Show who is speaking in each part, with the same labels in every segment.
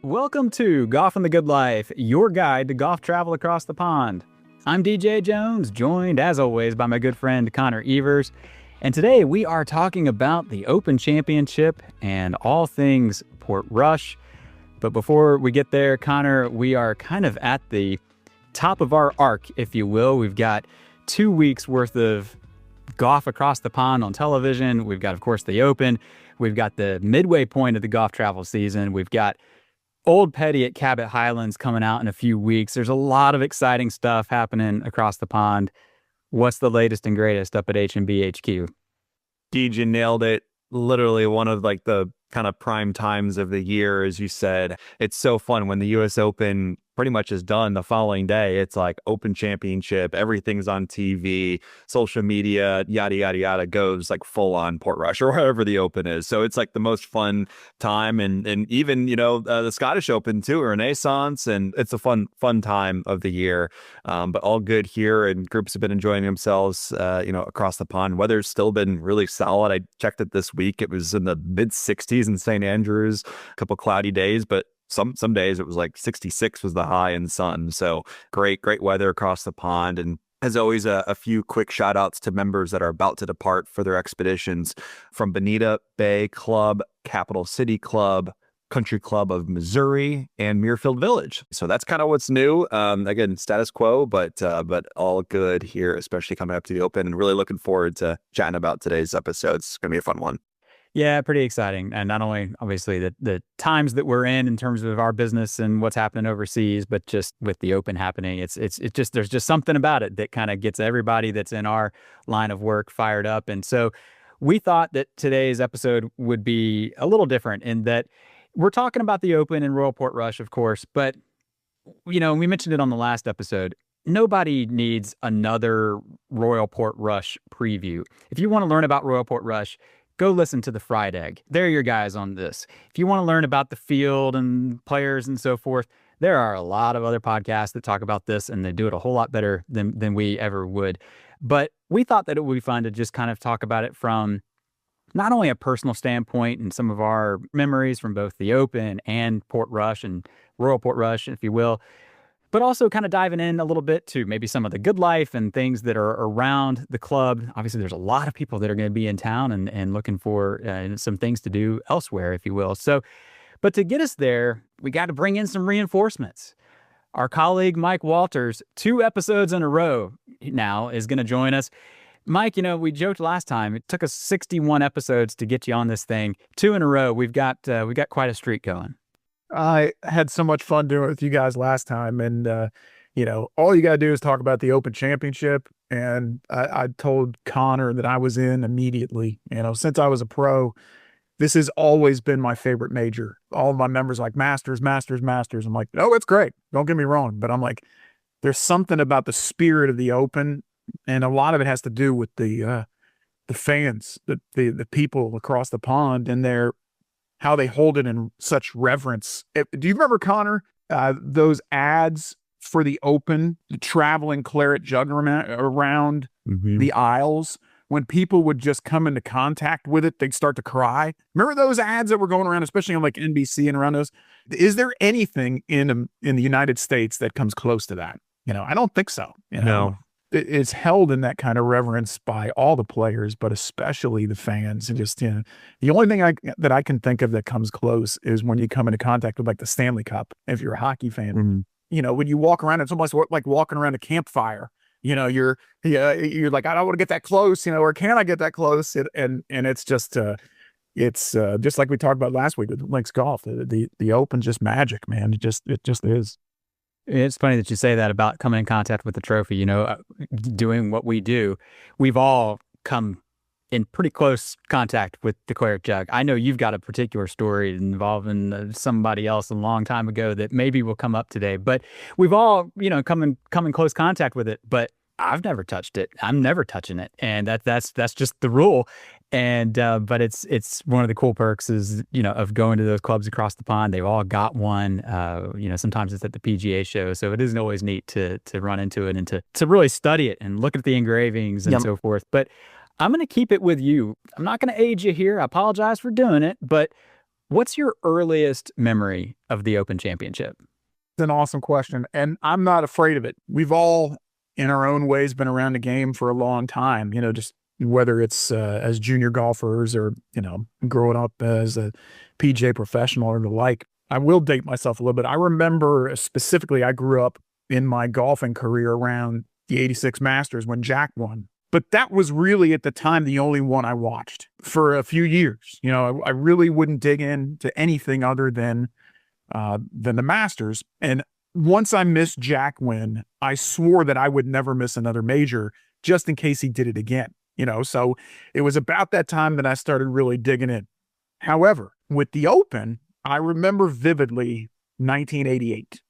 Speaker 1: Welcome to Golf and the Good Life, your guide to golf travel across the pond. I'm DJ Jones, joined as always by my good friend Connor Evers, and today we are talking about the Open Championship and all things Portrush. But before we get there, Connor, we are kind of at the top of our arc, if you will. We've got 2 weeks worth of golf across the pond on television. We've got, of course, the Open. We've got the midway point of the golf travel season. We've got Old Petty at Cabot Highlands coming out in a few weeks. There's a lot of exciting stuff happening across the pond. What's the latest and greatest up at H&B HQ?
Speaker 2: DJ nailed it. Literally one of the kind of prime times of the year, as you said. It's so fun when the US Open pretty much is done the following day. It's like Open Championship, everything's on TV, social media, yada, yada, yada, goes like full on Portrush or wherever the Open is. So it's like the most fun time. And even, the Scottish Open too, Renaissance. And it's a fun time of the year. But all good here, and groups have been enjoying themselves, across the pond. Weather's still been really solid. I checked it this week. It was in the mid 60s in St. Andrews, a couple cloudy days, but some days it was like 66 was the high in sun. So great weather across the pond. And as always, a few quick shout outs to members that are about to depart for their expeditions from Bonita Bay Club, Capital City Club, Country Club of Missouri, and Muirfield Village. So that's kind of what's new. Again, status quo, but all good here, especially coming up to the Open, and really looking forward to chatting about today's episode. It's going to be a fun one.
Speaker 1: Yeah, pretty exciting. And not only obviously the times that we're in terms of our business and what's happening overseas, but just with the Open happening, it's just, there's just something about it that kind of gets everybody that's in our line of work fired up. And so we thought that today's episode would be a little different in that we're talking about the Open and Royal Portrush, of course, but we mentioned it on the last episode. Nobody needs another Royal Portrush preview. If you want to learn about Royal Portrush, go listen to the Fried Egg. They're your guys on this. If you want to learn about the field and players and so forth, there are a lot of other podcasts that talk about this, and they do it a whole lot better than we ever would. But we thought that it would be fun to just kind of talk about it from not only a personal standpoint and some of our memories from both the Open and Portrush and Royal Portrush, if you will, but also kind of diving in a little bit to maybe some of the good life and things that are around the club. Obviously, there's a lot of people that are going to be in town and looking for some things to do elsewhere, if you will. So, but to get us there, we got to bring in some reinforcements. Our colleague, Mike Walters, 2 episodes in a row now is going to join us. Mike, we joked last time, it took us 61 episodes to get you on this thing. 2 in a row. We've got quite a streak going.
Speaker 3: I had so much fun doing it with you guys last time. And, all you got to do is talk about the Open Championship. And I told Connor that I was in immediately. Since I was a pro, this has always been my favorite major. All of my members like Masters. I'm like, oh, it's great. Don't get me wrong. But I'm like, there's something about the spirit of the Open. And a lot of it has to do with the fans, the people across the pond and how they hold it in such reverence. Do you remember, Connor, those ads for the Open, the traveling claret jug around the aisles? When people would just come into contact with it, they'd start to cry. Remember those ads that were going around, especially on like NBC and around those? Is there anything in the United States that comes close to that? I don't think so.
Speaker 2: No.
Speaker 3: It's held in that kind of reverence by all the players, but especially the fans. And just, the only thing that I can think of that comes close is when you come into contact with like the Stanley Cup, if you're a hockey fan. When you walk around, it's almost like walking around a campfire. You're like, I don't want to get that close, or can I get that close? And it's just, just like we talked about last week with Links Golf, the Open's just magic, man. It just is.
Speaker 1: It's funny that you say that about coming in contact with the trophy, doing what we do. We've all come in pretty close contact with the claret jug. I know you've got a particular story involving somebody else a long time ago that maybe will come up today, but we've all, come in close contact with it, but I've never touched it. I'm never touching it. And that's just the rule. And, but it's one of the cool perks is, of going to those clubs across the pond. They've all got one, sometimes it's at the PGA show. So it isn't always neat to run into it and to really study it and look at the engravings and so forth. But I'm going to keep it with you. I'm not going to age you here. I apologize for doing it, but What's your earliest memory of the Open Championship?
Speaker 3: It's an awesome question, and I'm not afraid of it. We've all, in our own ways, been around the game for a long time, just whether it's as junior golfers or, growing up as a PGA professional or the like. I will date myself a little bit. I remember specifically, I grew up in my golfing career around the 86 Masters when Jack won. But that was really at the time the only one I watched for a few years. I really wouldn't dig into anything other than the Masters. And once I missed Jack win, I swore that I would never miss another major just in case he did it again. So it was about that time that I started really digging in. However, with the Open, I remember vividly 1988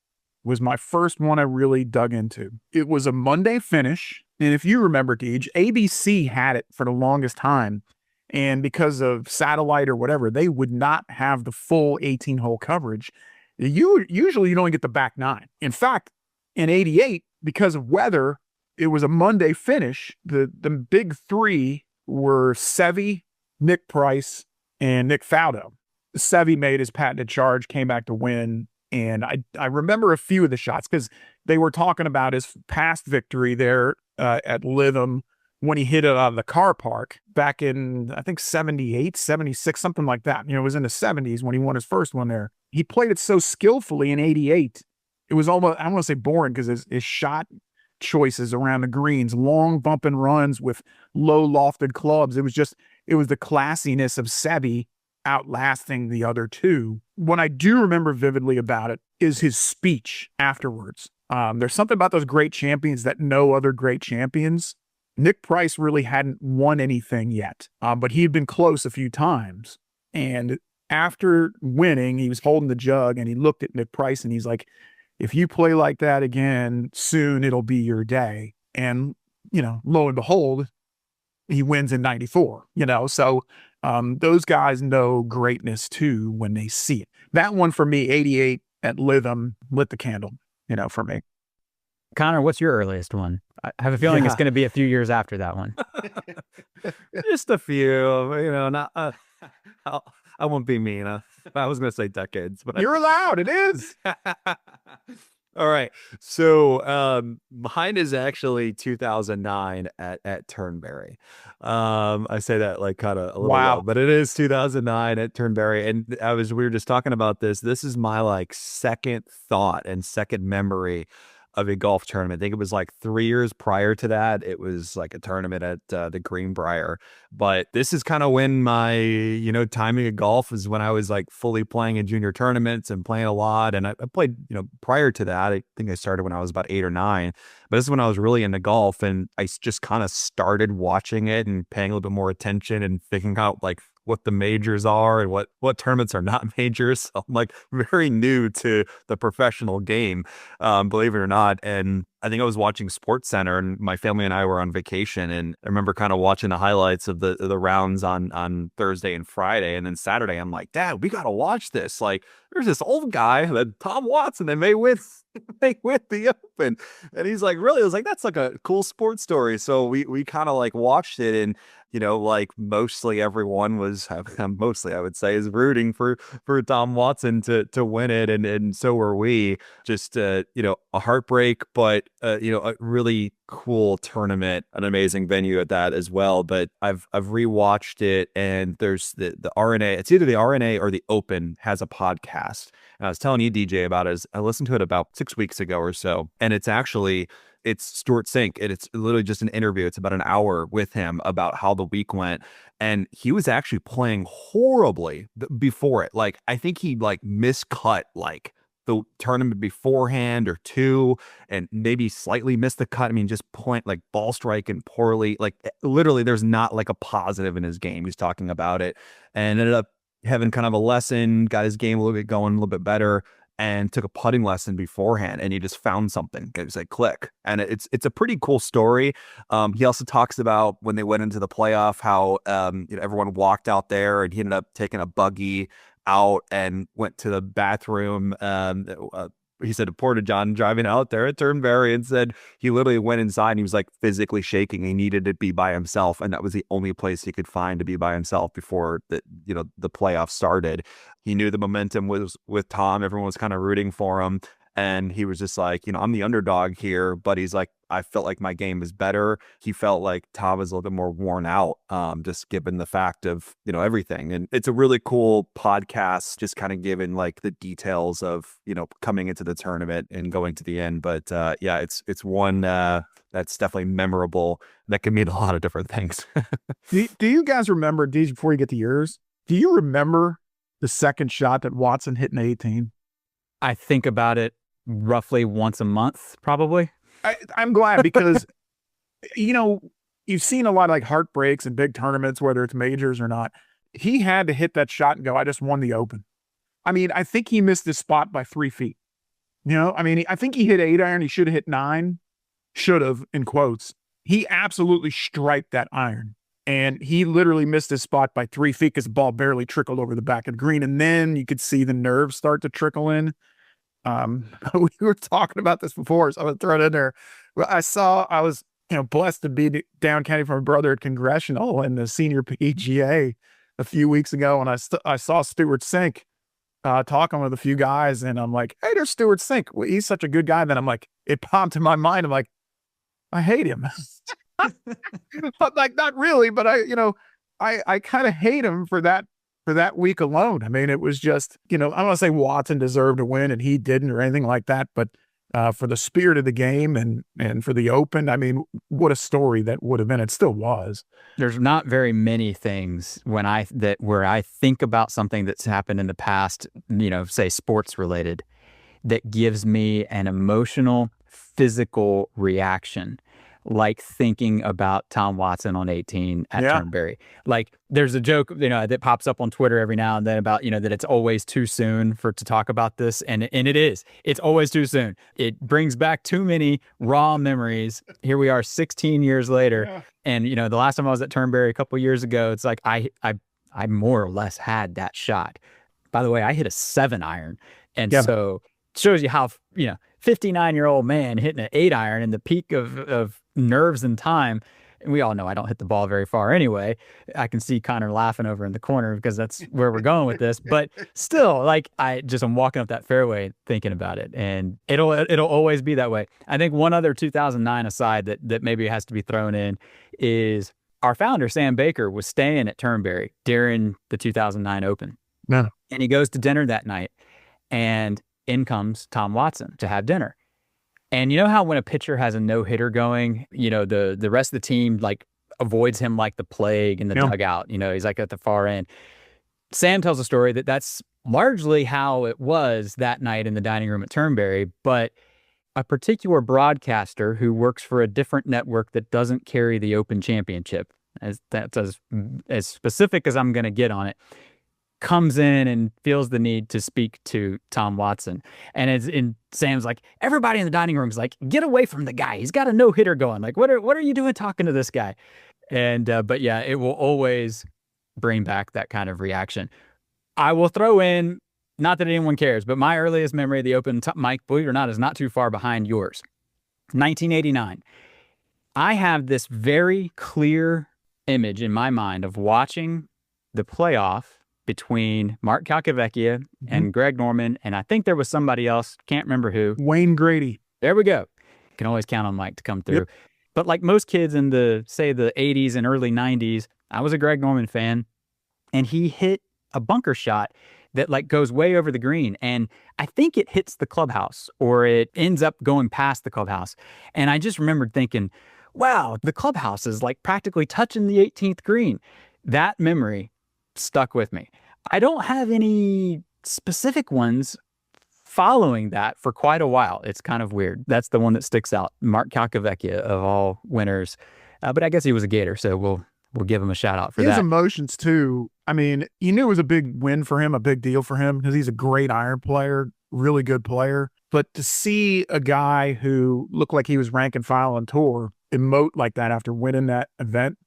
Speaker 3: was my first one I really dug into. It was a Monday finish. And if you remember, Deej, ABC had it for the longest time. And because of satellite or whatever, they would not have the full 18-hole coverage. Usually you'd only get the back 9. In fact, in 88, because of weather, it was a Monday finish. The big 3 were Seve, Nick Price, and Nick Faldo. Seve made his patented charge, came back to win. And I remember a few of the shots because they were talking about his past victory there at Lytham when he hit it out of the car park back in, I think, 78, 76, something like that. It was in the 70s when he won his first one there. He played it so skillfully in 88. It was almost, I don't want to say boring because his shot choices around the greens, long bump and runs with low lofted clubs. It was the classiness of Seve outlasting the other two. What I do remember vividly about it is his speech afterwards. There's something about those great champions that no other great champions. Nick Price really hadn't won anything yet, but he had been close a few times. And after winning, he was holding the jug and he looked at Nick Price and he's like, if you play like that again, soon it'll be your day. And, lo and behold, he wins in 94, so those guys know greatness too when they see it. That one for me, 88 at Lytham, lit the candle, for me.
Speaker 1: Connor, what's your earliest one? I have a feeling it's going to be a few years after that one.
Speaker 2: Just a few, not, I won't be mean. I was going to say decades, but
Speaker 3: you're allowed. It is.
Speaker 2: All right. So mine is actually 2009 at Turnberry. I say that like kind of a little low, but it is 2009 at Turnberry. And we were just talking about this. This is my like second thought and second memory of a golf tournament. I think it was like 3 years prior to that. It was like a tournament at the Greenbrier. But this is kind of when my, timing of golf is when I was like fully playing in junior tournaments and playing a lot. And I played, prior to that, I think I started when I was about 8 or 9. But this is when I was really into golf. And I just kind of started watching it and paying a little bit more attention and thinking out like what the majors are and what tournaments are not majors. So I'm like very new to the professional game, believe it or not. And I think I was watching Sports Center and my family and I were on vacation. And I remember kind of watching the highlights of the rounds on Thursday and Friday. And then Saturday, I'm like, Dad, we got to watch this. Like there's this old guy that Tom Watson, they may win the Open. And he's like, really? I was like, that's like a cool sports story. So we kind of like watched it and, like mostly everyone was, mostly I would say, is rooting for Tom Watson to win it. And so were we. Just, a heartbreak, but, a really cool tournament, an amazing venue at that as well. But I've rewatched it and there's the RNA, it's either the RNA or the Open has a podcast. And I was telling you, DJ, about it. I listened to it about 6 weeks ago or so. And it's Stuart Sink, and it's literally just an interview. It's about an hour with him about how the week went. And he was actually playing horribly before it. Like, I think he like miscut like the tournament beforehand or two, and maybe slightly missed the cut. I mean, just like ball striking poorly. Like literally there's not like a positive in his game. He's talking about it and ended up having kind of a lesson, got his game a little bit going a little bit better, and took a putting lesson beforehand, and he just found something. It was like click, and it's a pretty cool story. He also talks about when they went into the playoff, how everyone walked out there, and he ended up taking a buggy out and went to the bathroom he said to Porta John driving out there at Turnberry and said he literally went inside and he was like physically shaking. He needed to be by himself. And that was the only place he could find to be by himself before the playoffs started. He knew the momentum was with Tom. Everyone was kind of rooting for him. And he was just like, I'm the underdog here, but he's like, I felt like my game is better. He felt like Tom was a little bit more worn out, just given the fact of, everything. And it's a really cool podcast, just kind of giving like the details of, coming into the tournament and going to the end. But yeah, it's one that's definitely memorable. That can mean a lot of different things.
Speaker 3: Do you guys remember, Deej, before you get to yours, do you remember the second shot that Watson hit in 18?
Speaker 1: I think about it roughly once a month, probably.
Speaker 3: I'm glad because, you've seen a lot of like heartbreaks in big tournaments, whether it's majors or not. He had to hit that shot and go, I just won the Open. I mean, I think he missed his spot by 3 feet. I think he hit 8-iron. He should have hit 9. Should have, in quotes. He absolutely striped that iron. And he literally missed his spot by 3 feet because the ball barely trickled over the back of the green. And then you could see the nerves start to trickle in. We were talking about this before, so I'm going to throw it in there. Well, I was, blessed to be down county for my brother at Congressional in the senior PGA a few weeks ago. And I saw Stuart Sink, talking with a few guys, and I'm like, hey, there's Stuart Sink. Well, he's such a good guy. Then I'm like, it popped in my mind. I'm like, I hate him. But like, not really, but I kind of hate him for that week alone. I mean, it was just, I don't want to say Watson deserved to win and he didn't or anything like that, but for the spirit of the game and for the Open, I mean, what a story that would have been. It still was.
Speaker 1: There's not very many things where I think about something that's happened in the past, say sports related, that gives me an emotional, physical reaction, like thinking about Tom Watson on 18 at Turnberry. Like there's a joke, that pops up on Twitter every now and then about, that it's always too soon to talk about this. And it is. It's always too soon. It brings back too many raw memories. Here we are 16 years later. Yeah. And, the last time I was at Turnberry a couple years ago, it's like I more or less had that shot. By the way, I hit a 7-iron. And so it shows you how, 59-year-old man hitting an 8-iron in the peak of nerves and time. And we all know I don't hit the ball very far anyway. I can see Connor laughing over in the corner because that's where we're going with this. But still, like I'm walking up that fairway thinking about it, and it'll always be that way. I think one other 2009 aside that maybe has to be thrown in is our founder, Sam Baker, was staying at Turnberry during the 2009 Open.
Speaker 3: Yeah.
Speaker 1: And he goes to dinner that night, and in comes Tom Watson to have dinner. And you know how when a pitcher has a no-hitter going, the rest of the team like avoids him like the plague in the dugout. He's like at the far end. Sam tells a story that's largely how it was that night in the dining room at Turnberry, but a particular broadcaster who works for a different network that doesn't carry the Open Championship, that's as specific as I'm going to get on it, comes in and feels the need to speak to Tom Watson. And Sam's like, everybody in the dining room is like, get away from the guy. He's got a no-hitter going. Like, what are you doing talking to this guy? And, but yeah, it will always bring back that kind of reaction. I will throw in, not that anyone cares, but my earliest memory of the Open, Mike, believe it or not, is not too far behind yours. 1989. I have this very clear image in my mind of watching the playoff between Mark Calcavecchia and Greg Norman, and I think there was somebody else, can't remember who.
Speaker 3: Wayne Grady.
Speaker 1: There we go. Can always count on Mike to come through. Yep. But like most kids in the 80s and early 90s, I was a Greg Norman fan, and he hit a bunker shot that like goes way over the green, and I think it hits the clubhouse or it ends up going past the clubhouse. And I just remembered thinking, wow, the clubhouse is like practically touching the 18th green. That memory stuck with me. I don't have any specific ones following that for quite a while. It's kind of weird. That's the one that sticks out. Mark Calcavecchia of all winners. But I guess he was a Gator, so we'll give him a shout out for that.
Speaker 3: His emotions too. I mean, you knew it was a big win for him, a big deal for him because he's a great iron player, really good player. But to see a guy who looked like he was rank and file on tour emote like that after winning that event,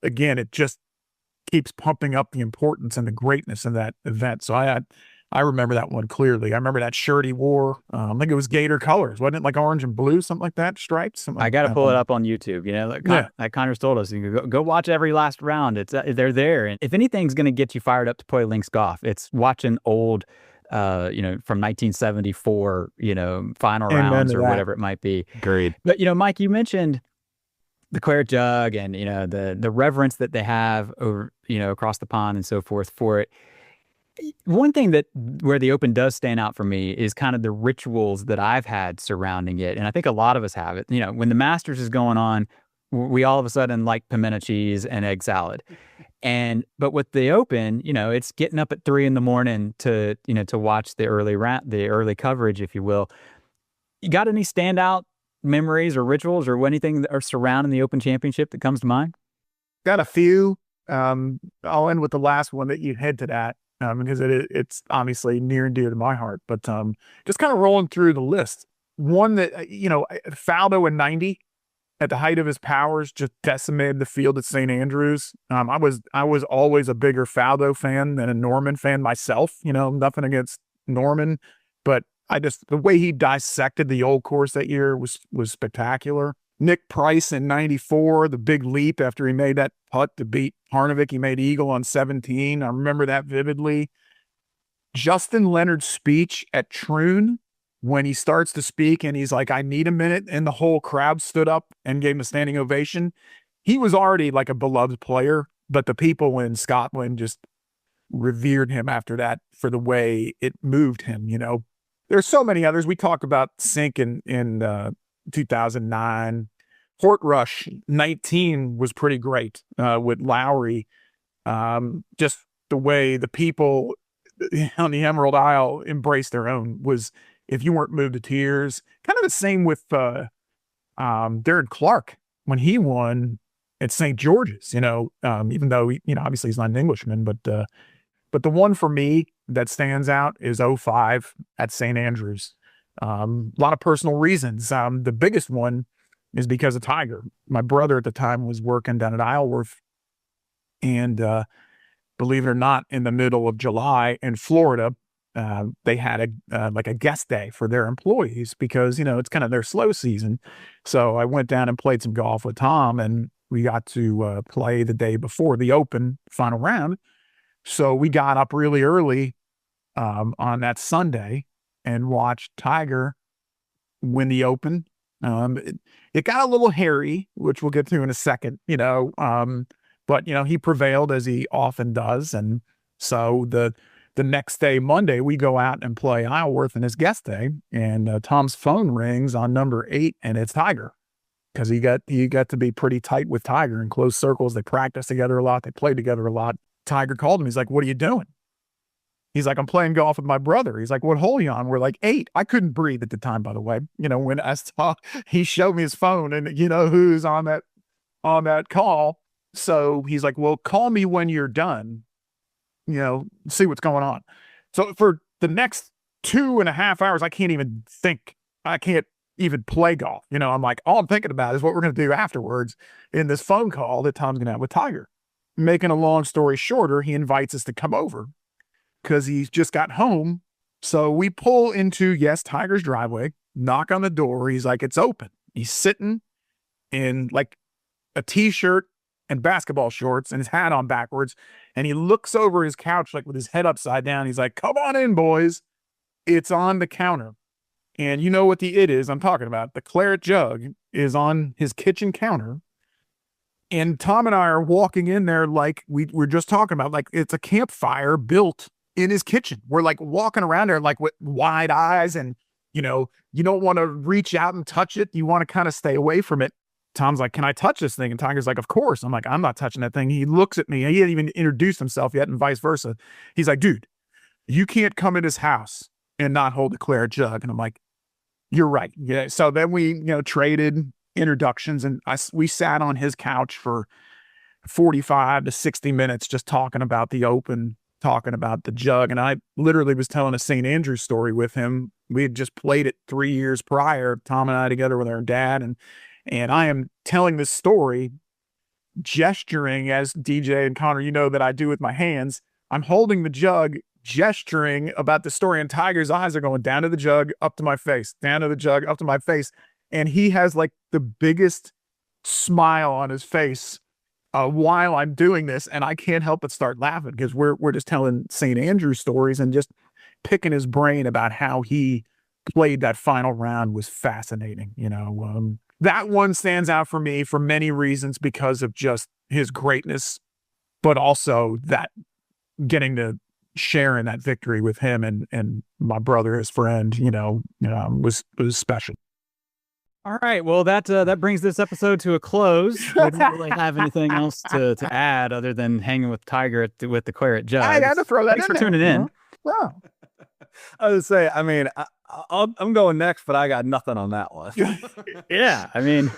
Speaker 3: again, it just keeps pumping up the importance and the greatness of that event. So I I remember that one clearly. I remember that shirt he wore. I think it was Gator colors, wasn't it? Like orange and blue, something like that, striped. Something
Speaker 1: I
Speaker 3: like
Speaker 1: got to
Speaker 3: that
Speaker 1: pull it
Speaker 3: one.
Speaker 1: up on YouTube. You know,
Speaker 3: Yeah,
Speaker 1: like Connor's told us, you can go watch every last round. It's they're there, and if anything's going to get you fired up to play links golf, it's watching old, from 1974, final
Speaker 3: amen
Speaker 1: rounds
Speaker 3: to
Speaker 1: or
Speaker 3: that.
Speaker 1: whatever it might be.
Speaker 2: Agreed.
Speaker 1: But Mike, you mentioned the claret jug and the reverence that they have over across the pond and so forth for it. One thing where the Open does stand out for me is kind of the rituals that I've had surrounding it, and I think a lot of us have it. When the Masters is going on, we all of a sudden like pimento cheese and egg salad, but with the Open, it's getting up at 3 a.m. to watch the early coverage, if you will. You got any standout memories or rituals or anything that are surrounding the Open Championship that comes to mind?
Speaker 3: Got a few. I'll end with the last one that you hinted at. Because it's obviously near and dear to my heart, but just kind of rolling through the list. One that, Faldo in 90, at the height of his powers, just decimated the field at St. Andrews. I was always a bigger Faldo fan than a Norman fan myself. Nothing against Norman, but the way he dissected the old course that year was spectacular. Nick Price in 94, the big leap after he made that putt to beat Harnevik. He made eagle on 17. I remember that vividly. Justin Leonard's speech at Troon, when he starts to speak and he's like, I need a minute, and the whole crowd stood up and gave him a standing ovation. He was already like a beloved player, but the people in Scotland just revered him after that for the way it moved him. There's so many others. We talked about Sink in 2009. Portrush 19 was pretty great with Lowry. Just the way the people on the Emerald Isle embraced their own was, if you weren't moved to tears. Kind of the same with Darren Clark when he won at St. George's, even though, obviously he's not an Englishman, but the one for me that stands out is 05 at St. Andrews. A lot of personal reasons. The biggest one is because of Tiger. My brother at the time was working down at Isleworth, and believe it or not, in the middle of July in Florida, they had a guest day for their employees because, it's kind of their slow season. So I went down and played some golf with Tom, and we got to play the day before the Open final round. So we got up really early on that Sunday and watched Tiger win the Open. It got a little hairy, which we'll get to in a second, but he prevailed, as he often does. And so the next day, Monday, we go out and play Isleworth in his guest day, and Tom's phone rings on number 8, and it's Tiger, because he got to be pretty tight with Tiger in close circles. They practiced together a lot. They played together a lot. Tiger called him. He's like, "What are you doing?" He's like, "I'm playing golf with my brother." He's like, "What hole are you on?" We're like, 8. I couldn't breathe at the time, by the way. When I saw, he showed me his phone, and who's on that call. So he's like, "Well, call me when you're done, see what's going on." So for the next 2.5 hours, I can't even think. I can't even play golf. I'm like, all I'm thinking about is what we're going to do afterwards in this phone call that Tom's going to have with Tiger. Making a long story shorter, he invites us to come over because he's just got home. So we pull into, Tiger's driveway, knock on the door. He's like, "It's open." He's sitting in like a t-shirt and basketball shorts and his hat on backwards. And he looks over his couch, like with his head upside down. He's like, "Come on in, boys." It's on the counter. And you know what the it is I'm talking about. The claret jug is on his kitchen counter. And Tom and I are walking in there like we were just talking about, like it's a campfire built in his kitchen. We're like walking around there like with wide eyes, and you don't want to reach out and touch it. You want to kind of stay away from it. Tom's like, "Can I touch this thing?" And Tiger's like, "Of course." I'm like, "I'm not touching that thing." He looks at me. He hadn't even introduced himself yet, and vice versa. He's like, "Dude, you can't come in his house and not hold a claret jug." And I'm like, "You're right." Yeah. So then we, traded introductions, and we sat on his couch for 45 to 60 minutes just talking about the Open, talking about the jug. And I literally was telling a St. Andrews story with him. We had just played it 3 years prior, Tom and I together with our dad. And I am telling this story, gesturing as DJ and Connor, that I do with my hands. I'm holding the jug gesturing about the story, and Tiger's eyes are going down to the jug, up to my face, down to the jug, up to my face. And he has like the biggest smile on his face while I'm doing this. And I can't help but start laughing because we're just telling St. Andrew stories and just picking his brain about how he played that final round was fascinating. That one stands out for me for many reasons because of just his greatness, but also that getting to share in that victory with him and my brother, his friend, was special.
Speaker 1: All right. Well, that brings this episode to a close. We don't really have anything else to add other than hanging with Tiger with the claret jug.
Speaker 3: I had to throw that
Speaker 1: Thanks
Speaker 3: in
Speaker 1: for tuning in.
Speaker 3: Wow.
Speaker 2: I would say, I mean, I'm going next, but I got nothing on that one.
Speaker 1: Yeah. I mean,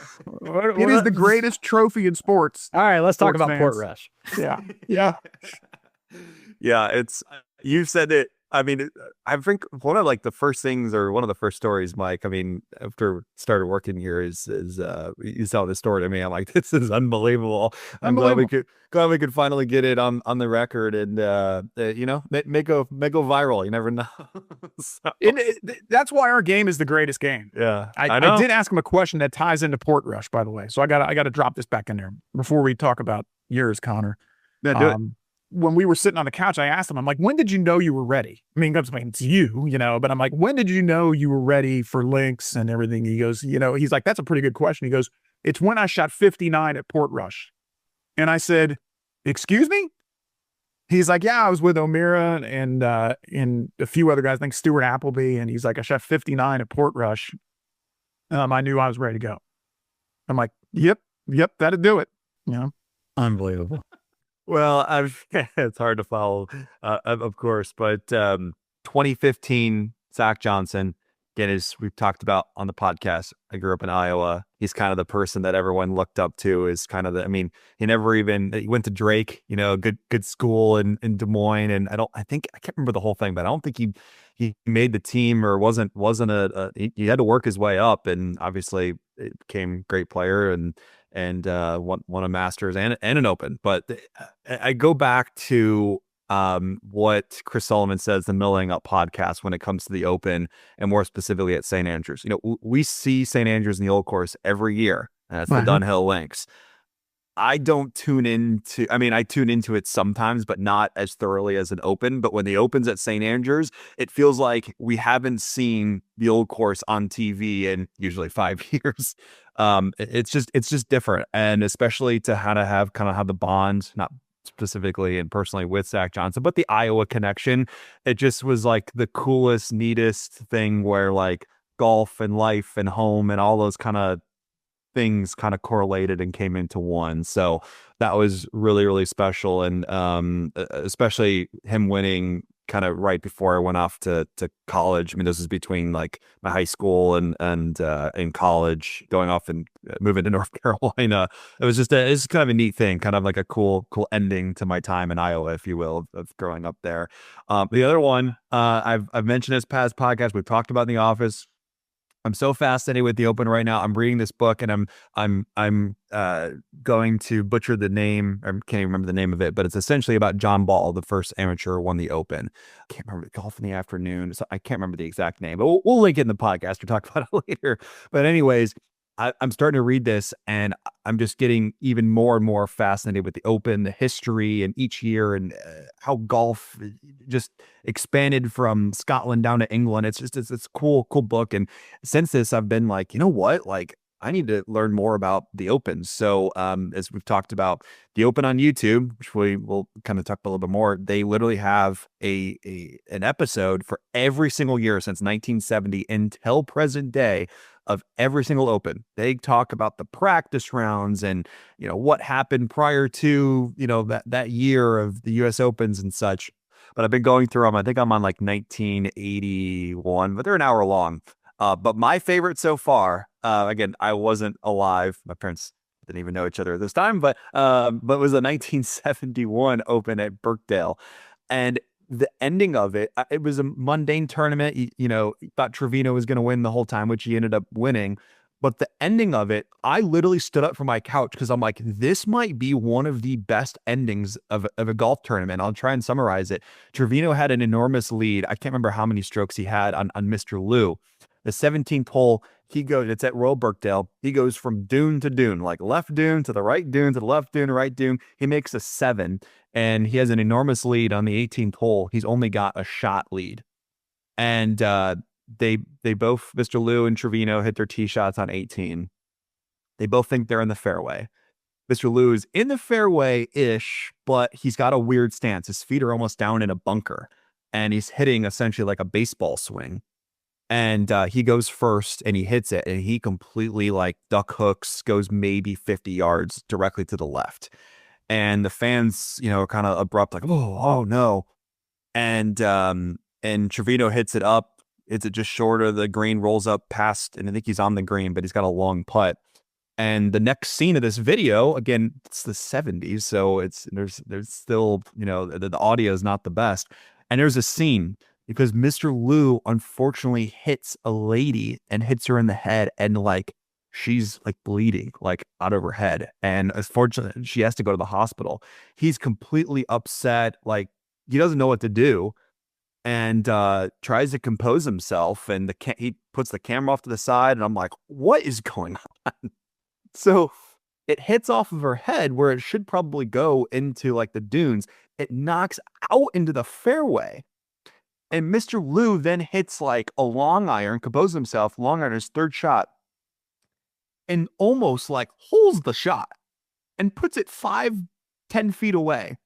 Speaker 3: It is the greatest trophy in sports.
Speaker 1: All right. Let's talk
Speaker 3: Sports
Speaker 1: about
Speaker 3: fans.
Speaker 1: Portrush.
Speaker 3: Yeah. Yeah.
Speaker 2: Yeah, you said it. I mean, I think one of the first things or one of the first stories, Mike, I mean, after started working here is you tell this story to me. I'm like, this is unbelievable. I'm glad we could finally get it on the record and may go viral. You never know. So,
Speaker 3: That's why our game is the greatest game.
Speaker 2: yeah,
Speaker 3: I
Speaker 2: know.
Speaker 3: did ask him a question that ties into Portrush, by the way. So I got to drop this back in there before we talk about yours, Connor.
Speaker 2: Yeah, do it.
Speaker 3: When we were sitting on the couch, I asked him, I'm like, when did you know you were ready? I mean, it's you, but I'm like, when did you know you were ready for Links and everything? He goes, he's like, that's a pretty good question. He goes, it's when I shot 59 at Portrush. And I said, excuse me? He's like, yeah, I was with O'Meara and a few other guys, I think Stuart Appleby. And he's like, I shot 59 at Portrush. I knew I was ready to go. I'm like, yep, that'd do it.
Speaker 1: Unbelievable.
Speaker 2: Well, it's hard to follow, of course, but 2015, Zach Johnson, again, as we've talked about on the podcast, I grew up in Iowa. He's kind of the person that everyone looked up to is kind of he went to Drake, good school in Des Moines. And I can't remember the whole thing, but I don't think he made the team or wasn't he had to work his way up, and obviously it became a great player and won a Masters and an Open. But I go back to what Chris Sullivan says, the Milling Up podcast, when it comes to the Open and more specifically at St. Andrews. We see St. Andrews in the Old Course every year. And that's the Dunhill Links. I tune into it sometimes, but not as thoroughly as an Open. But when the Open's at St. Andrews, it feels like we haven't seen the Old Course on TV in usually 5 years. It's just different. And especially to have the bond, not specifically and personally with Zach Johnson, but the Iowa connection, it just was like the coolest, neatest thing where like golf and life and home and all those kind of things kind of correlated and came into one. So that was really, really special. And especially him winning kind of right before I went off to college. I mean, this was between like my high school and in college, going off and moving to North Carolina. It was it's kind of a neat thing, kind of like a cool ending to my time in Iowa, if you will, of growing up there. The other one, I've mentioned this past podcast, we've talked about in the office. I'm so fascinated with the Open right now. I'm reading this book and I'm going to butcher the name. I can't even remember the name of it, but it's essentially about John Ball, the first amateur who won the Open. I can't remember, Golf in the Afternoon. So I can't remember the exact name, but we'll link it in the podcast or talk about it later. But anyways, I'm starting to read this and I'm just getting even more and more fascinated with the Open, the history and each year and how golf just expanded from Scotland down to England. It's a cool book. And since this, I've been like, you know what? Like, I need to learn more about the Open. So as we've talked about the Open on YouTube, which we will kind of talk a little bit more, they literally have an episode for every single year since 1970 until present day of every single Open. They talk about the practice rounds and, what happened prior to, that year of the US Opens and such. But I've been going through them. I think I'm on like 1981, but they're an hour long. But my favorite so far, again, I wasn't alive. My parents didn't even know each other at this time, but it was the 1971 Open at Birkdale. And the ending of it was a mundane tournament. Thought Trevino was going to win the whole time, which he ended up winning. But the ending of it, I literally stood up from my couch because I'm like, this might be one of the best endings of a golf tournament. I'll try and summarize it. Trevino had an enormous lead. I can't remember how many strokes he had on Mr. Lou. The 17th hole, it's at Royal Birkdale. He goes from dune to dune, like left dune to the right dune to the left dune, right dune. He makes a 7, and he has an enormous lead on the 18th hole. He's only got a shot lead. And they both, Mr. Lou and Trevino, hit their tee shots on 18. They both think they're in the fairway. Mr. Lou is in the fairway-ish, but he's got a weird stance. His feet are almost down in a bunker, and he's hitting essentially like a baseball swing. And he goes first, and he hits it, and he completely like duck hooks, goes maybe 50 yards directly to the left. And the fans, are kind of abrupt, like, oh no. And Trevino hits it up. It's just short of the green, rolls up past, and I think he's on the green, but he's got a long putt. And the next scene of this video, again, it's the 70s, so there's still, the audio is not the best. And there's a scene because Mr. Lou unfortunately hits a lady and hits her in the head, and like she's like bleeding like out of her head, and unfortunately she has to go to the hospital. He's completely upset, like he doesn't know what to do, and tries to compose himself, and he puts the camera off to the side, and I'm like, what is going on? So it hits off of her head where it should probably go into like the dunes. It knocks out into the fairway. And Mr. Lou then hits like a long iron, composes himself, long iron, his third shot, and almost like holds the shot and puts it 5-10 feet away.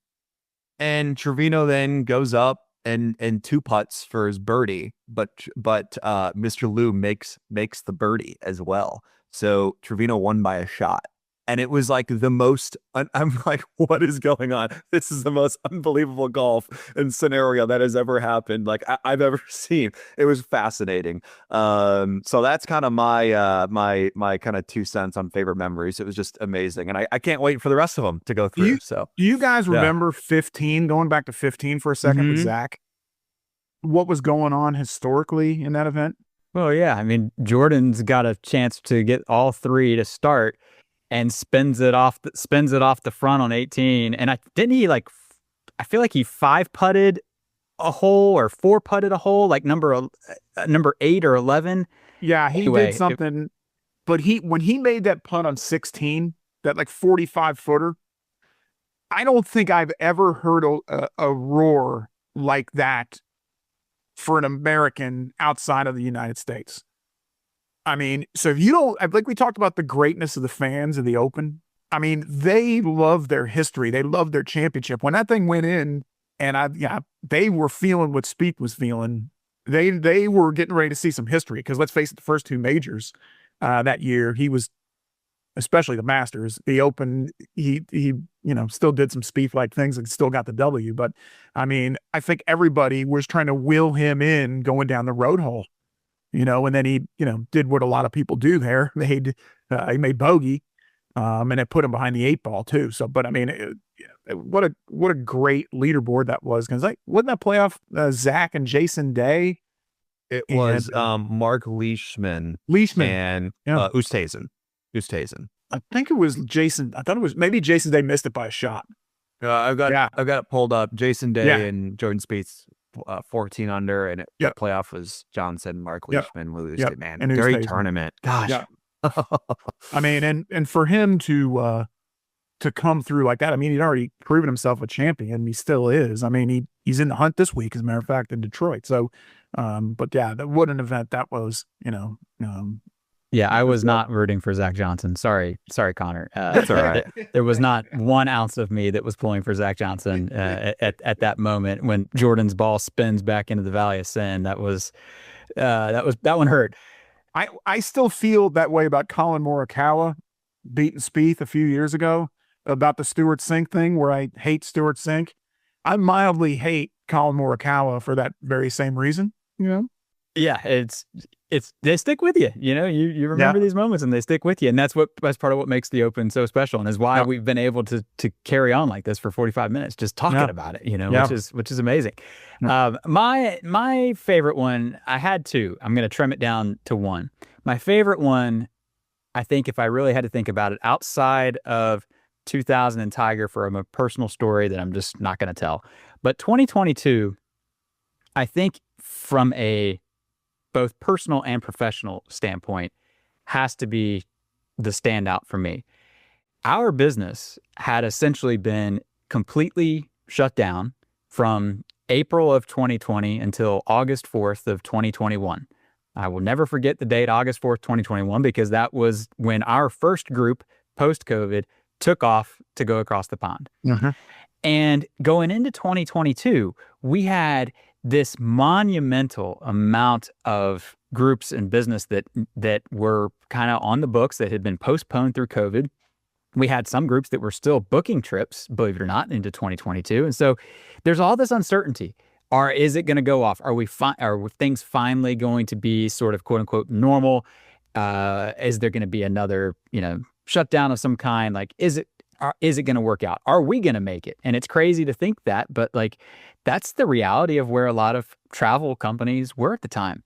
Speaker 2: And Trevino then goes up and 2 putts for his birdie, but Mr. Lou makes the birdie as well. So Trevino won by a shot. And it was like the most, I'm like, what is going on? This is the most unbelievable golf and scenario that has ever happened, like I've ever seen. It was fascinating. So that's kind of my my kind of 2 cents on favorite memories. It was just amazing. And I can't wait for the rest of them to go through. Do
Speaker 3: you guys remember 15, going back to 15 for a second with Zach? What was going on historically in that event?
Speaker 1: Well, yeah. I mean, Jordan's got a chance to get all 3 to start, and spins it off the front on 18. And I feel like he 5-putted a hole or 4-putted a hole, like number 8 or 11.
Speaker 3: Yeah, he did something. But when he made that putt on 16, that like 45-footer, I don't think I've ever heard a roar like that for an American outside of the United States. I mean, so if you don't, like we talked about the greatness of the fans of the Open. I mean, they love their history. They love their championship. When that thing went in, and they were feeling what Spieth was feeling. They were getting ready to see some history, because let's face it, the first 2 majors that year, he was, especially the Masters, the Open, he still did some Spieth-like things and still got the W. But I mean, I think everybody was trying to will him in going down the road hole. And then he, did what a lot of people do there. He made bogey, and it put him behind the 8 ball too. So, but I mean, what a great leaderboard that was. Because wasn't that playoff Zach and Jason Day?
Speaker 2: It was Mark Leishman and Oosthuizen.
Speaker 3: I think it was Jason. I thought it was maybe Jason Day missed it by a shot.
Speaker 2: I've got it pulled up. Jason Day and Jordan Spieth. 14 under, and the playoff was Johnson, Mark Leishman, man,
Speaker 3: and
Speaker 2: great tournament. Gosh,
Speaker 3: I mean, and for him to come through like that, I mean, he'd already proven himself a champion. He still is. I mean, he's in the hunt this week, as a matter of fact, in Detroit. So, but yeah, what an event that was.
Speaker 1: Yeah, I was not rooting for Zach Johnson. Sorry, Connor.
Speaker 2: That's all right.
Speaker 1: There was not 1 ounce of me that was pulling for Zach Johnson at that moment when Jordan's ball spins back into the Valley of Sin. That one hurt.
Speaker 3: I still feel that way about Colin Morikawa beating Spieth a few years ago, about the Stewart Cink thing, where I hate Stewart Cink. I mildly hate Colin Morikawa for that very same reason.
Speaker 1: Yeah, they stick with you. You remember these moments, and they stick with you, and that's part of what makes the Open so special, and is why we've been able to carry on like this for 45 minutes, just talking about it. Which is amazing. My favorite one, I had 2. I'm going to trim it down to 1. My favorite one I think if I really had to think about it outside of 2000 and Tiger from a personal story that I'm just not going to tell. But 2022, I think from a both personal and professional standpoint, has to be the standout for me. Our business had essentially been completely shut down from April of 2020 until August 4th of 2021. I will never forget the date, August 4th, 2021, because that was when our first group post-COVID took off to go across the pond.
Speaker 3: Mhm.
Speaker 1: And going into 2022, we had this monumental amount of groups and business that were kind of on the books that had been postponed through COVID. We had some groups that were still booking trips, believe it or not, into 2022. And so there's all this uncertainty. Is it going to go off? Are things finally going to be sort of quote unquote normal? Is there going to be another, shutdown of some kind? Like, is it going to work out? Are we going to make it? And it's crazy to think that, but like, that's the reality of where a lot of travel companies were at the time.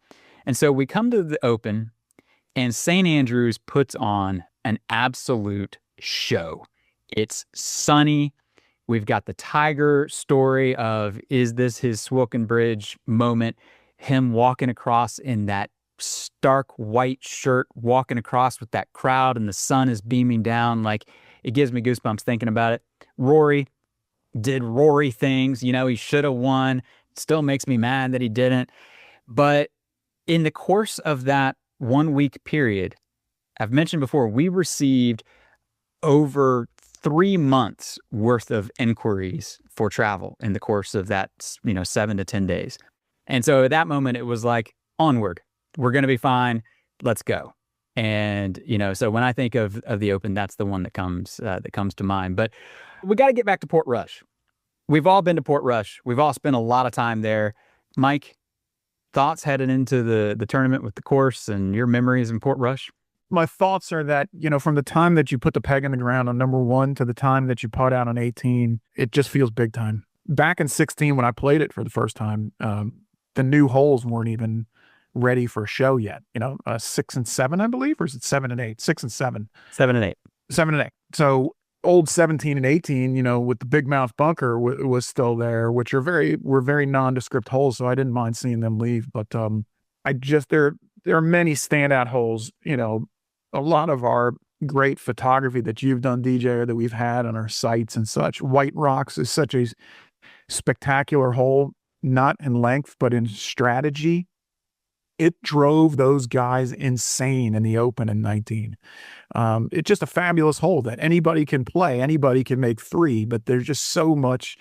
Speaker 1: And so we come to the Open, and St. Andrews puts on an absolute show. It's sunny. We've got the Tiger story of, is this his Swilken Bridge moment? Him walking across in that stark white shirt, walking across with that crowd, and the sun is beaming down. Like, it gives me goosebumps thinking about it. Rory did Rory things. He should have won. Still makes me mad that he didn't. But in the course of that 1 week period, I've mentioned before, we received over 3 months worth of inquiries for travel in the course of that, 7 to 10 days. And so at that moment, it was like, onward, we're going to be fine. Let's go. And, so when I think of the Open, that's the one that comes to mind. But we got to get back to Portrush. We've all been to Portrush. We've all spent a lot of time there. Mike, thoughts heading into the tournament with the course and your memories in Portrush?
Speaker 3: My thoughts are that, from the time that you put the peg in the ground on number 1 to the time that you putt out on 18, it just feels big time. Back in 16, when I played it for the first time, the new holes weren't even ready for a show yet. 6 and 7, I believe, or is it 7 and 8? 6 and 7.
Speaker 1: 7 and 8.
Speaker 3: 7 and 8. So old 17 and 18, with the big mouth bunker was still there, which were very nondescript holes. So I didn't mind seeing them leave. But there are many standout holes. A lot of our great photography that you've done, DJ, or that we've had on our sites and such. White Rocks is such a spectacular hole, not in length, but in strategy. It drove those guys insane in the Open in 19. It's just a fabulous hole that anybody can play. Anybody can make 3, but there's just so much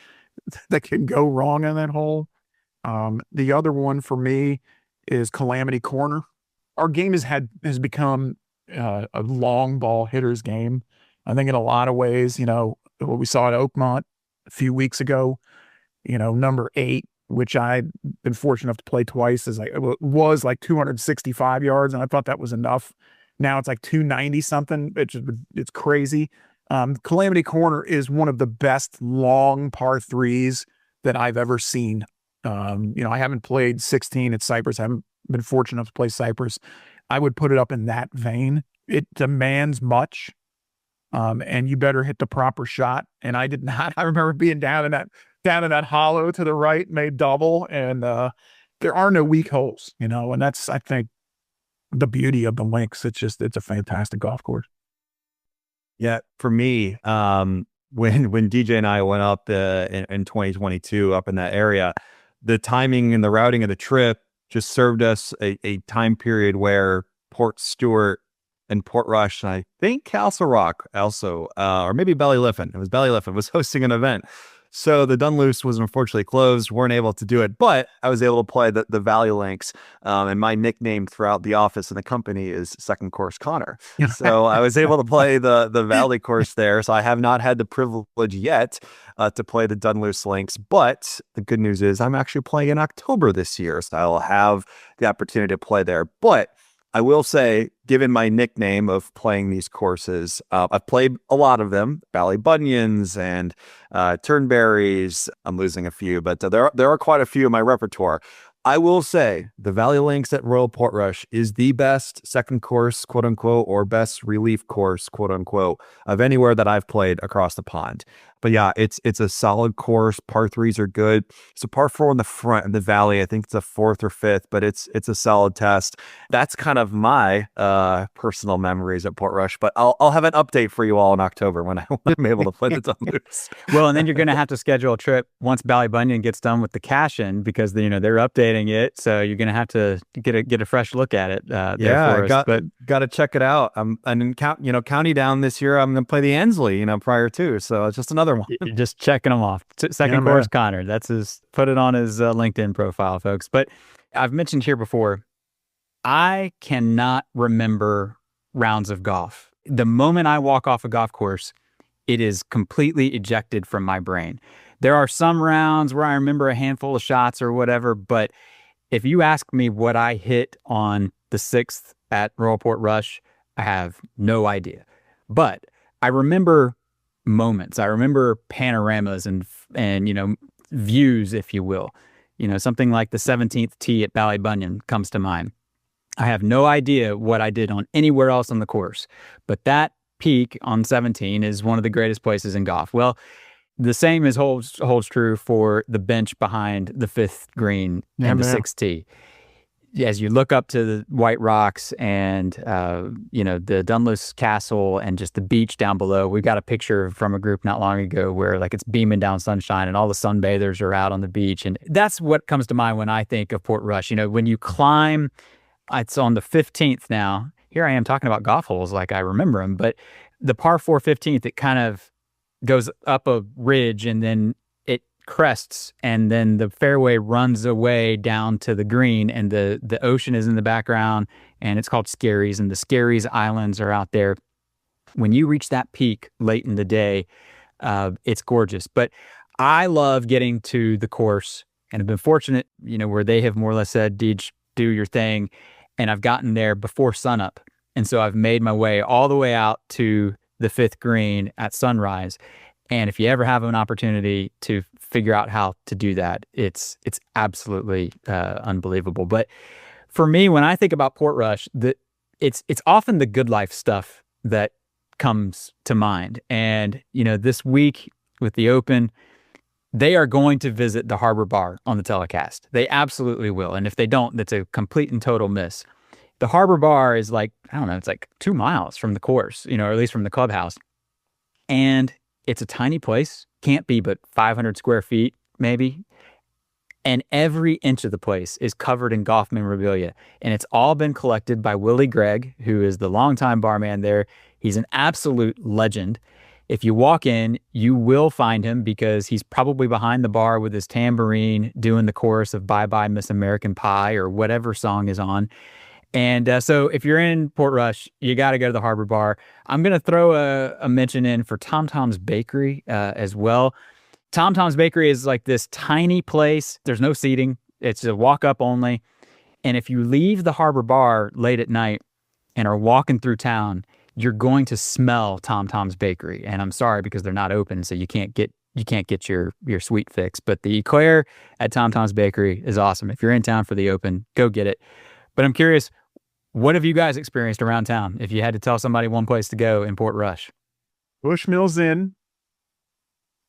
Speaker 3: that can go wrong on that hole. The other one for me is Calamity Corner. Our game has become a long ball hitter's game. I think in a lot of ways, what we saw at Oakmont a few weeks ago, number 8, which I've been fortunate enough to play twice, was like 265 yards, and I thought that was enough. Now it's like 290 something. It's crazy. Calamity Corner is one of the best long par 3s that I've ever seen. I haven't played 16 at Cypress. I haven't been fortunate enough to play Cypress. I would put it up in that vein. It demands much, and you better hit the proper shot. And I did not. I remember being down in that hollow to the right, made double, and there are no weak holes, and that's, I think, the beauty of the links. It's a fantastic golf course.
Speaker 2: Yeah, for me, when DJ and I went up in 2022 up in that area, the timing and the routing of the trip just served us a time period where Port Stewart and Portrush, and I think Castle Rock also, or maybe Ballyliffin. It was Ballyliffin was hosting an event. So the Dunluce was unfortunately closed, weren't able to do it, but I was able to play the Valley Links. And my nickname throughout the office and the company is Second Course Connor. So I was able to play the Valley course there. So I have not had the privilege yet to play the Dunluce Links, but the good news is I'm actually playing in October this year. So I'll have the opportunity to play there. But I will say, given my nickname of playing these courses, I've played a lot of them, Ballybunions and Turnberries. I'm losing a few, but there are quite a few in my repertoire. I will say the Valley Links at Royal Portrush is the best second course, quote unquote, or best relief course, quote unquote, of anywhere that I've played across the pond. But yeah, it's a solid course. Par threes are good. So par four in the front in the valley, I think it's a fourth or fifth, but it's a solid test. That's kind of my personal memories at Portrush. But I'll have an update for you all in October when I'm able to play the Dunluce.
Speaker 1: Well, and then you're going to have to schedule a trip once Ballybunion gets done with the cash-in, because they're updating it. So you're going to have to get a fresh look at it.
Speaker 2: Got to check it out. And County Down this year, I'm going to play the Ensley, prior to. So it's just another one.
Speaker 1: You're just checking them off. Second course Connor. That's put it on his LinkedIn profile, folks. But I've mentioned here before, I cannot remember rounds of golf. The moment I walk off a golf course, it is completely ejected from my brain. There are some rounds where I remember a handful of shots or whatever, but if you ask me what I hit on the 6th at Royal Portrush, I have no idea. But I remember moments. I remember panoramas and views, if you will. Something like the 17th tee at Ballybunion comes to mind. I have no idea what I did on anywhere else on the course, but that peak on 17 is one of the greatest places in golf. Well, the same holds true for the bench behind the 5th green and the 6th tee. As you look up to the white rocks and the Dunluce Castle and just the beach down below, we got a picture from a group not long ago where it's beaming down sunshine and all the sunbathers are out on the beach, and that's what comes to mind when I think of Portrush. When you climb, it's on the 15th now. Here I am talking about golf holes like I remember them, but the par 4 15th, it kind of goes up a ridge and then it crests, and then the fairway runs away down to the green, and the ocean is in the background, and it's called Scaries, and the Scaries Islands are out there. When you reach that peak late in the day, it's gorgeous. But I love getting to the course, and I've been fortunate, where they have more or less said, Deej, do your thing, and I've gotten there before sunup. And so I've made my way all the way out to the 5th green at sunrise. And if you ever have an opportunity to figure out how to do that, it's absolutely unbelievable. But for me, when I think about Portrush, it's often the good life stuff that comes to mind. And this week with the Open, they are going to visit the Harbor Bar on the telecast. They absolutely will. And if they don't, that's a complete and total miss. The Harbor Bar is it's 2 miles from the course, or at least from the clubhouse. And it's a tiny place, can't be but 500 square feet, maybe. And every inch of the place is covered in golf memorabilia. And it's all been collected by Willie Gregg, who is the longtime barman there. He's an absolute legend. If you walk in, you will find him because he's probably behind the bar with his tambourine doing the chorus of Bye Bye Miss American Pie or whatever song is on. And so if you're in Portrush, you got to go to the Harbor Bar. I'm going to throw a mention in for Tom Tom's Bakery as well. Tom Tom's Bakery is this tiny place. There's no seating. It's a walk-up only. And if you leave the Harbor Bar late at night and are walking through town, you're going to smell Tom Tom's Bakery. And I'm sorry because they're not open, so you can't get your sweet fix. But the eclair at Tom Tom's Bakery is awesome. If you're in town for the Open, go get it. But I'm curious, what have you guys experienced around town if you had to tell somebody one place to go in Portrush?
Speaker 3: Bushmills Inn,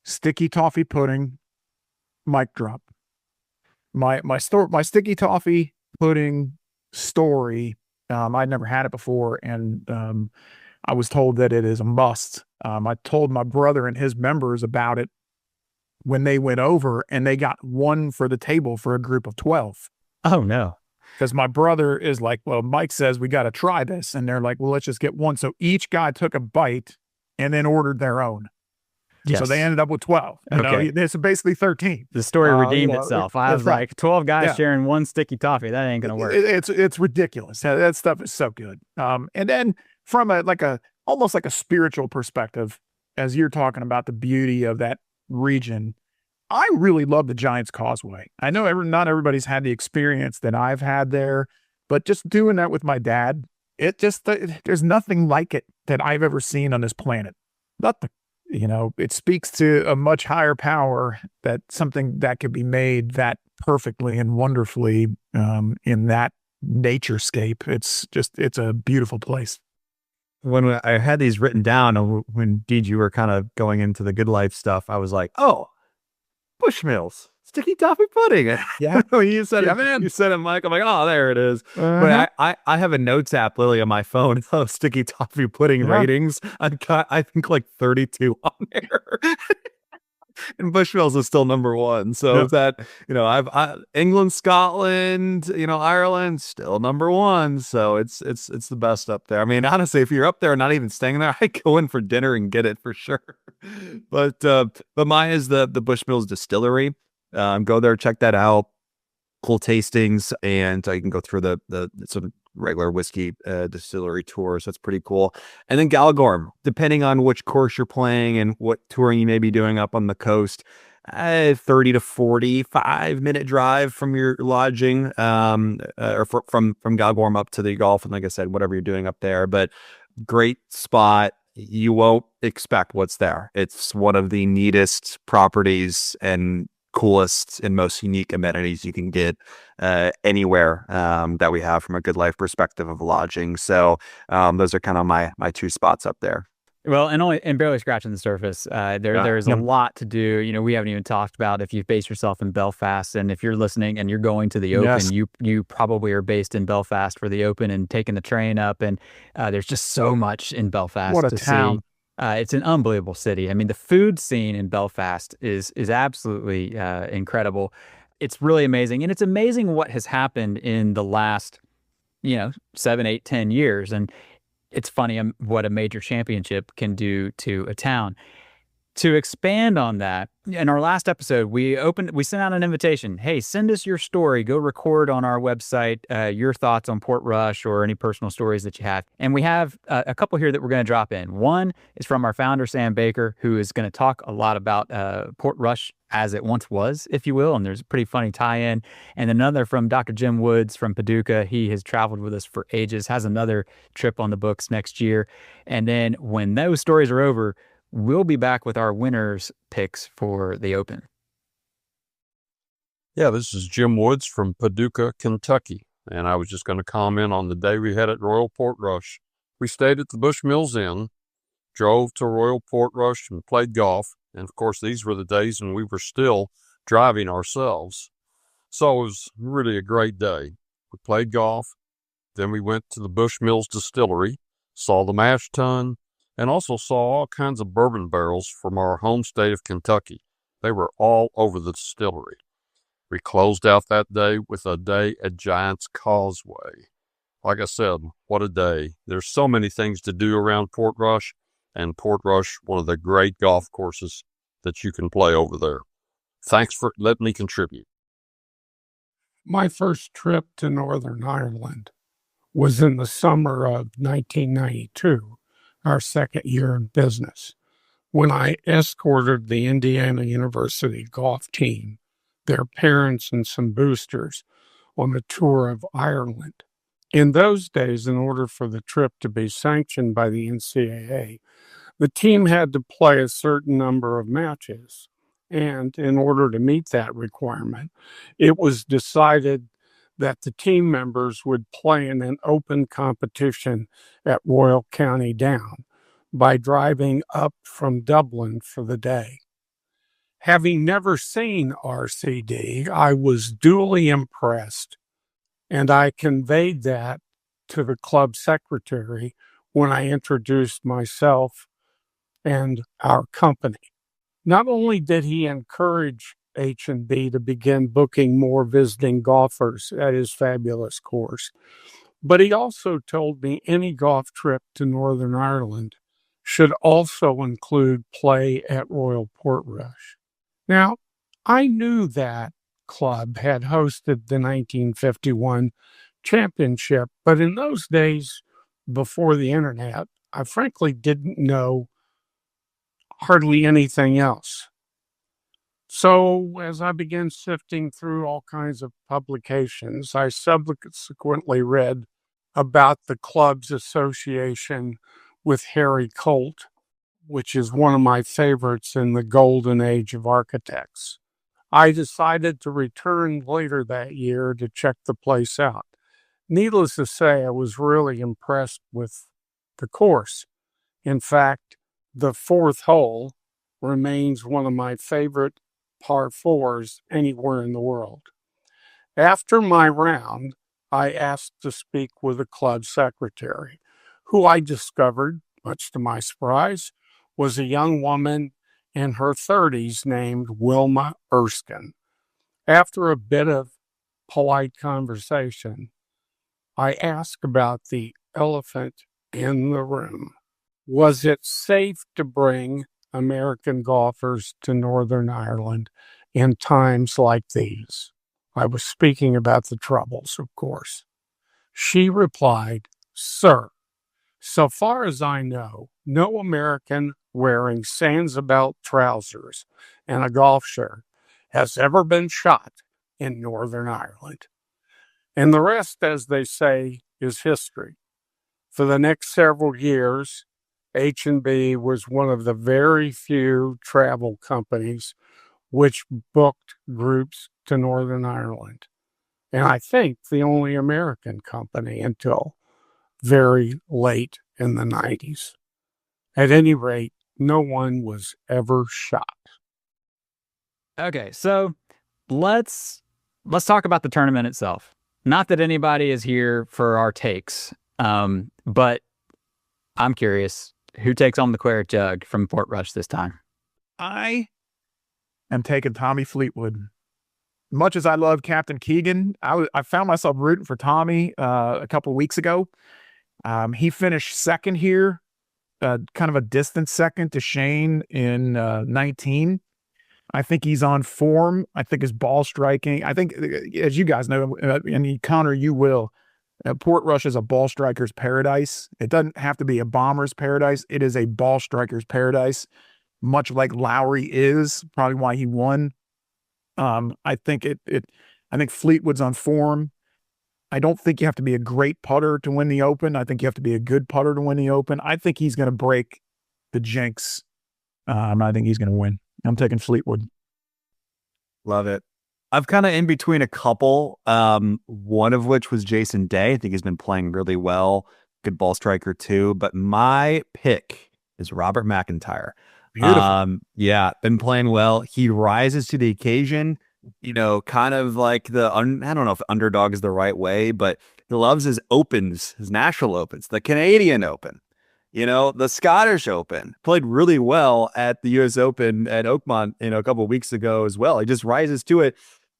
Speaker 3: sticky toffee pudding, mic drop. My sticky toffee pudding story, I'd never had it before, and I was told that it is a must. I told my brother and his members about it when they went over, and they got one for the table for a group of 12.
Speaker 1: Oh, no.
Speaker 3: Because my brother is like, well, Mike says we got to try this. And they're like, well, let's just get one. So each guy took a bite and then ordered their own. Yes. So they ended up with 12. Okay. It's basically 13.
Speaker 1: The story redeemed itself. I was like, 12 guys sharing one sticky toffee. That ain't going to work.
Speaker 3: It's ridiculous. That stuff is so good. And then from almost like a spiritual perspective, as you're talking about the beauty of that region, I really love the Giants Causeway. I know not everybody's had the experience that I've had there, but just doing that with my dad, there's nothing like it that I've ever seen on this planet. Nothing. It speaks to a much higher power, that something that could be made that perfectly and wonderfully in that naturescape. It's a beautiful place.
Speaker 2: When I had these written down, when indeed you were kind of going into the good life stuff, I was like, oh, Bushmills, sticky toffee pudding.
Speaker 3: Yeah.
Speaker 2: When you said
Speaker 3: Yeah,
Speaker 2: it,
Speaker 3: man.
Speaker 2: you said it, Mike. I'm like, oh, there it is.
Speaker 3: Uh-huh.
Speaker 2: But I have a notes app, Lily, on my phone of sticky toffee pudding
Speaker 3: Yeah.
Speaker 2: ratings. I've got, I think, like 32 on there. And Bushmills is still number one. So
Speaker 3: Yeah.
Speaker 2: if that, England, Scotland, Ireland, still number one. So it's the best up there. I mean, honestly, if you're up there and not even staying there, I go in for dinner and get it for sure. But mine is the Bushmills Distillery. Go there, check that out. Cool tastings, and you can go through the sort of regular whiskey distillery tour. So it's pretty cool. And then Galgorm, depending on which course you're playing and what touring you may be doing up on the coast, 30 to 45-minute drive from your lodging, or from Galgorm up to the Gulf. And like I said, whatever you're doing up there, but great spot. You won't expect what's there. It's one of the neatest properties and coolest and most unique amenities you can get anywhere that we have from a good life perspective of lodging. So those are kind of my two spots up there.
Speaker 1: Well, and barely scratching the surface. There's a lot to do. We haven't even talked about if you've based yourself in Belfast, and if you're listening and you're going to the Open,
Speaker 3: Yes.
Speaker 1: you probably are based in Belfast for the Open and taking the train up. And there's just so much in Belfast
Speaker 3: What a
Speaker 1: to
Speaker 3: town.
Speaker 1: see. It's an unbelievable city. I mean, the food scene in Belfast is absolutely incredible. It's really amazing, and it's amazing what has happened in the last 7, 8, 10 years. And it's funny what a major championship can do to a town. To expand on that, in our last episode, we sent out an invitation. Hey, send us your story. Go record on our website your thoughts on Portrush or any personal stories that you have. And we have a couple here that we're going to drop in. One is from our founder, Sam Baker, who is going to talk a lot about Portrush as it once was, if you will. And there's a pretty funny tie-in. And another from Dr. Jim Woods from Paducah. He has traveled with us for ages, has another trip on the books next year. And then when those stories are over, we'll be back with our winners picks for the Open.
Speaker 4: Yeah, this is Jim Woods from Paducah, Kentucky, and I was just going to comment on the day we had at Royal Portrush. We stayed at the Bushmills Inn, drove to Royal Portrush and played golf, and of course these were the days when we were still driving ourselves. So it was really a great day. We played golf, then we went to the Bushmills Distillery, saw the mash tun, and also saw all kinds of bourbon barrels from our home state of Kentucky. They were all over the distillery. We closed out that day with a day at Giants Causeway. Like I said, what a day. There's so many things to do around Portrush, and Portrush, one of the great golf courses that you can play over there. Thanks for letting me contribute.
Speaker 5: My first trip to Northern Ireland was in the summer of 1992. Our second year in business, when I escorted the Indiana University golf team, their parents, and some boosters on a tour of Ireland. In those days, in order for the trip to be sanctioned by the NCAA, the team had to play a certain number of matches. And in order to meet that requirement, it was decided that the team members would play in an open competition at Royal County Down by driving up from Dublin for the day. Having never seen RCD, I was duly impressed, and I conveyed that to the club secretary when I introduced myself and our company. Not only did he encourage H&B to begin booking more visiting golfers at his fabulous course, but he also told me any golf trip to Northern Ireland should also include play at Royal Portrush. Now, I knew that club had hosted the 1951 championship, but in those days, before the internet, I frankly didn't know hardly anything else. So as I began sifting through all kinds of publications, I subsequently read about the club's association with Harry Colt, which is one of my favorites in the golden age of architects. I decided to return later that year to check the place out. Needless to say, I was really impressed with the course. In fact, the fourth hole remains one of my favorite par fours anywhere in the world. After my round, I asked to speak with the club secretary, who I discovered, much to my surprise, was a young woman in her 30s named Wilma Erskine. After a bit of polite conversation, I asked about the elephant in the room. Was it safe to bring American golfers to Northern Ireland in times like these? I was speaking about the troubles, of course. She replied, "Sir, so far as I know, no American wearing Sansa-belt trousers and a golf shirt has ever been shot in Northern Ireland." And the rest, as they say, is history. For the next several years, H&B was one of the very few travel companies which booked groups to Northern Ireland. And I think the only American company until very late in the 90s. At any rate, no one was ever shot.
Speaker 1: Okay, so let's talk about the tournament itself. Not that anybody is here for our takes, but I'm curious, who takes on the Claret Jug from Portrush this time?
Speaker 3: I am taking Tommy Fleetwood. Much as I love Captain Keegan, I found myself rooting for Tommy a couple of weeks ago. He finished second here, kind of a distant second to Shane in 19. I think he's on form. I think his ball striking. I think, as you guys know, and Connor, you will, Portrush is a ball striker's paradise. It doesn't have to be a bomber's paradise. It is a ball striker's paradise, much like Lowry is, probably why he won. I think I think Fleetwood's on form. I don't think you have to be a great putter to win the Open. I think you have to be a good putter to win the Open. I think he's going to break the jinx. I think he's going to win. I'm taking Fleetwood.
Speaker 2: Love it. I've kind of in between a couple, one of which was Jason Day. I think he's been playing really well. Good ball striker too. But my pick is Robert McIntyre.
Speaker 3: Beautiful.
Speaker 2: Yeah, been playing well. He rises to the occasion, kind of like I don't know if underdog is the right way, but he loves his opens, his national opens, the Canadian Open, the Scottish Open. Played really well at the US Open at Oakmont, a couple of weeks ago as well. He just rises to it.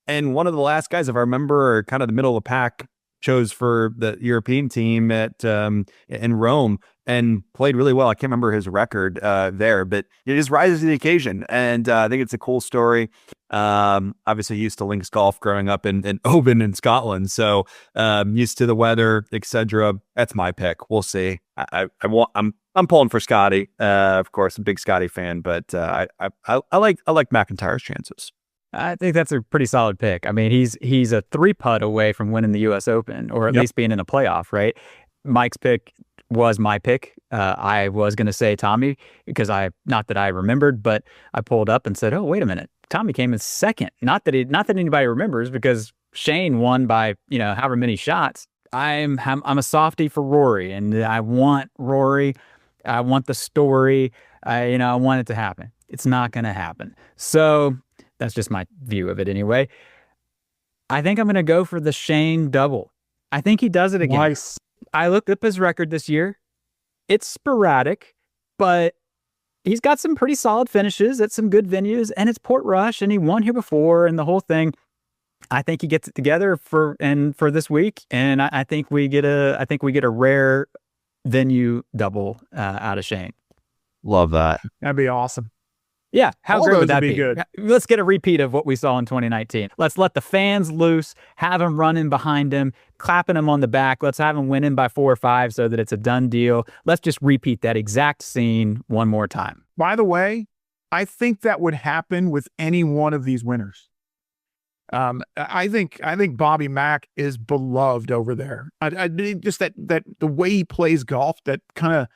Speaker 2: And one of the last guys, if I remember, kind of the middle of the pack, chose for the European team in Rome and played really well. I can't remember his record there, but he just rises to the occasion. And I think it's a cool story. Obviously used to links golf growing up in Oban in Scotland. So used to the weather, etc. That's my pick. We'll see. I'm pulling for Scotty. Of course, I'm a big Scotty fan, but I like McIntyre's chances.
Speaker 1: I think that's a pretty solid pick. I mean, he's a 3-putt away from winning the U.S. Open, or at least being in a playoff, right? Mike's pick was my pick. I was going to say Tommy because not that I remembered, but I pulled up and said, "Oh, wait a minute, Tommy came in second." Not that anybody remembers because Shane won by however many shots. I'm a softie for Rory, and I want Rory. I want the story. I want it to happen. It's not going to happen. So. That's just my view of it anyway. I think I'm going to go for the Shane double. I think he does it again.
Speaker 3: Nice.
Speaker 1: I looked up his record this year. It's sporadic, but he's got some pretty solid finishes at some good venues, and it's Portrush, and he won here before, and the whole thing. I think he gets it together for this week, and I think we get a rare venue double out of Shane.
Speaker 2: Love that.
Speaker 3: That'd be awesome.
Speaker 1: Yeah, how
Speaker 3: All
Speaker 1: great
Speaker 3: those
Speaker 1: would that
Speaker 3: would
Speaker 1: be?
Speaker 3: be good.
Speaker 1: Let's get a repeat of what we saw in 2019. Let's let the fans loose, have them running behind him, clapping him on the back. Let's have him winning by 4 or 5 so that it's a done deal. Let's just repeat that exact scene one more time.
Speaker 3: By the way, I think that would happen with any one of these winners. I think Bobby Mack is beloved over there. I just that the way he plays golf, that kind of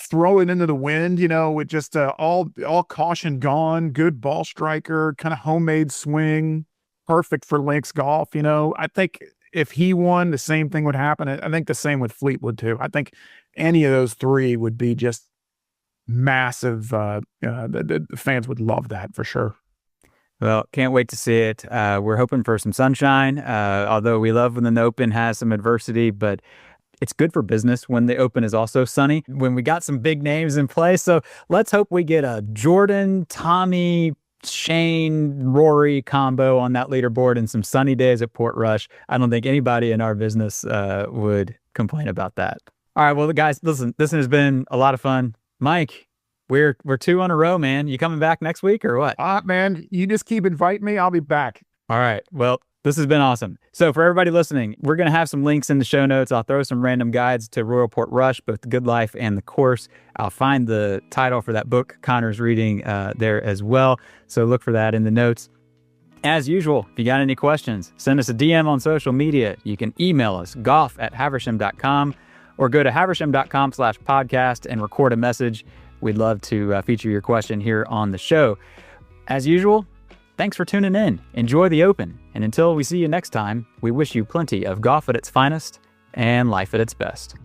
Speaker 3: throw it into the wind, with just all caution gone, good ball striker, kind of homemade swing, perfect for links golf. I think if he won, the same thing would happen. I think the same with Fleetwood too. I think any of those three would be just massive. The fans would love that for sure.
Speaker 1: Well, can't wait to see it. We're hoping for some sunshine, although we love when the Open has some adversity, but it's good for business when the Open is also sunny, when we got some big names in play. So let's hope we get a Jordan, Tommy, Shane, Rory combo on that leaderboard and some sunny days at Portrush. I don't think anybody in our business would complain about that. All right, well, guys, listen, this has been a lot of fun. Mike, we're 2 on a row, man. You coming back next week or what?
Speaker 3: Man, you just keep inviting me. I'll be back.
Speaker 1: All right. Well, this has been awesome. So for everybody listening, we're going to have some links in the show notes. I'll throw some random guides to Royal Portrush, both the Good Life and the course. I'll find the title for that book Connor's reading there as well. So look for that in the notes. As usual, if you got any questions, send us a DM on social media. You can email us, golf@haversham.com, or go to haversham.com/podcast and record a message. We'd love to feature your question here on the show. As usual, thanks for tuning in. Enjoy the Open. And until we see you next time, we wish you plenty of golf at its finest and life at its best.